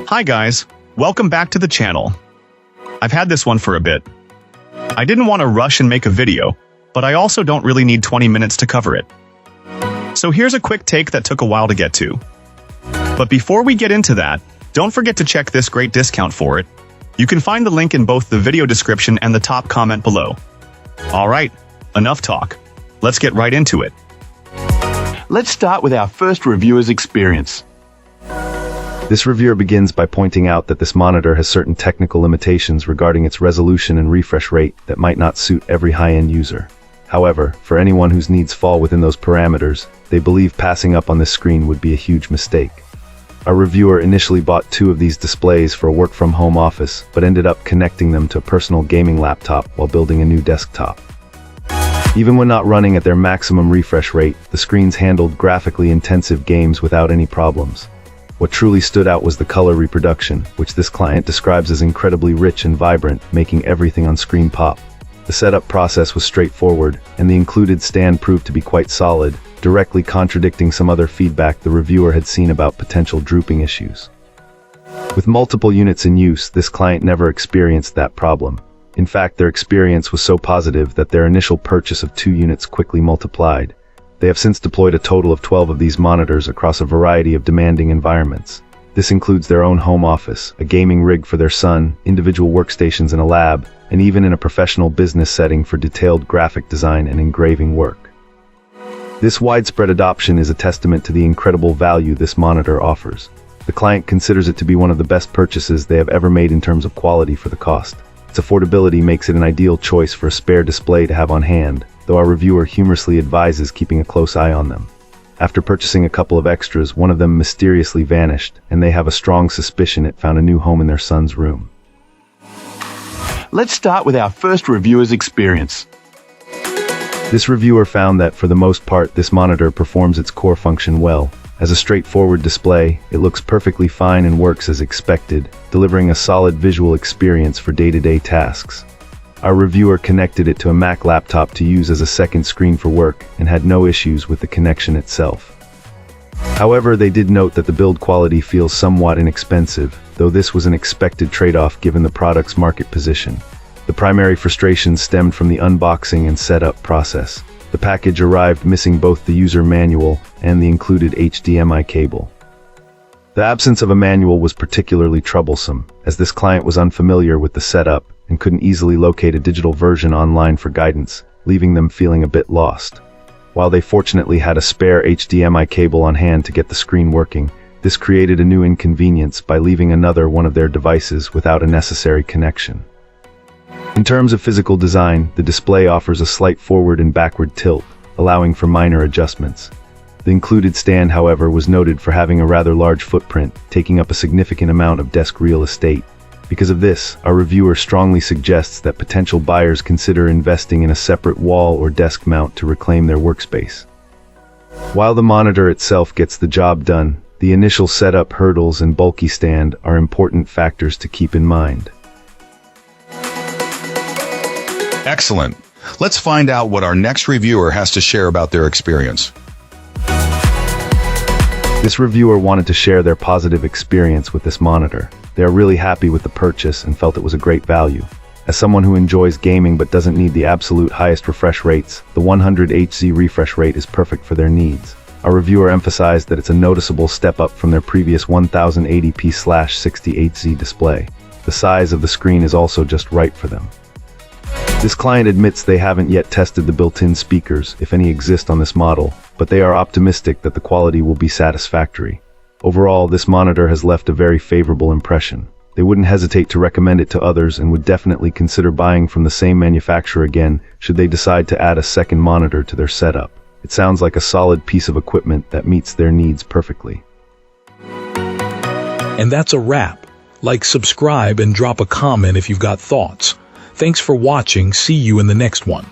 Hi guys, welcome back to the channel. I've had this one for a bit. I didn't want to rush and make a video, but I also don't really need 20 minutes to cover it. So here's a quick take that took a while to get to. But before we get into that, don't forget to check this great discount for it. You can find the link in both the video description and the top comment below. Alright, enough talk. Let's get right into it. Let's start with our first reviewer's experience. This reviewer begins by pointing out that this monitor has certain technical limitations regarding its resolution and refresh rate that might not suit every high-end user. However, for anyone whose needs fall within those parameters, they believe passing up on this screen would be a huge mistake. Our reviewer initially bought 2 of these displays for a work-from-home office, but ended up connecting them to a personal gaming laptop while building a new desktop. Even when not running at their maximum refresh rate, the screens handled graphically intensive games without any problems. What truly stood out was the color reproduction, which this client describes as incredibly rich and vibrant, making everything on screen pop. The setup process was straightforward, and the included stand proved to be quite solid, directly contradicting some other feedback the reviewer had seen about potential drooping issues. With multiple units in use, this client never experienced that problem. In fact, their experience was so positive that their initial purchase of 2 units quickly multiplied. They have since deployed a total of 12 of these monitors across a variety of demanding environments. This includes their own home office, a gaming rig for their son, individual workstations in a lab, and even in a professional business setting for detailed graphic design and engraving work. This widespread adoption is a testament to the incredible value this monitor offers. The client considers it to be one of the best purchases they have ever made in terms of quality for the cost. Its affordability makes it an ideal choice for a spare display to have on hand, though our reviewer humorously advises keeping a close eye on them. After purchasing a couple of extras, one of them mysteriously vanished, and they have a strong suspicion it found a new home in their son's room. Let's start with our first reviewer's experience. This reviewer found that, for the most part, this monitor performs its core function well. As a straightforward display, it looks perfectly fine and works as expected, delivering a solid visual experience for day-to-day tasks. Our reviewer connected it to a Mac laptop to use as a second screen for work and had no issues with the connection itself. However, they did note that the build quality feels somewhat inexpensive, though this was an expected trade-off given the product's market position. The primary frustration stemmed from the unboxing and setup process. The package arrived missing both the user manual and the included HDMI cable. The absence of a manual was particularly troublesome, as this client was unfamiliar with the setup and couldn't easily locate a digital version online for guidance, leaving them feeling a bit lost. While they fortunately had a spare HDMI cable on hand to get the screen working, this created a new inconvenience by leaving another one of their devices without a necessary connection. In terms of physical design, the display offers a slight forward and backward tilt, allowing for minor adjustments. The included stand, however, was noted for having a rather large footprint, taking up a significant amount of desk real estate. Because of this, our reviewer strongly suggests that potential buyers consider investing in a separate wall or desk mount to reclaim their workspace. While the monitor itself gets the job done, the initial setup hurdles and bulky stand are important factors to keep in mind. Excellent. Let's find out what our next reviewer has to share about their experience. This reviewer wanted to share their positive experience with this monitor. They are really happy with the purchase and felt it was a great value. As someone who enjoys gaming but doesn't need the absolute highest refresh rates, the 100 Hz refresh rate is perfect for their needs. Our reviewer emphasized that it's a noticeable step up from their previous 1080p/60 Hz display. The size of the screen is also just right for them. This client admits they haven't yet tested the built-in speakers, if any exist on this model, but they are optimistic that the quality will be satisfactory. Overall, this monitor has left a very favorable impression. They wouldn't hesitate to recommend it to others and would definitely consider buying from the same manufacturer again should they decide to add a second monitor to their setup. It sounds like a solid piece of equipment that meets their needs perfectly. And that's a wrap. Like, subscribe, and drop a comment if you've got thoughts. Thanks for watching. See you in the next one.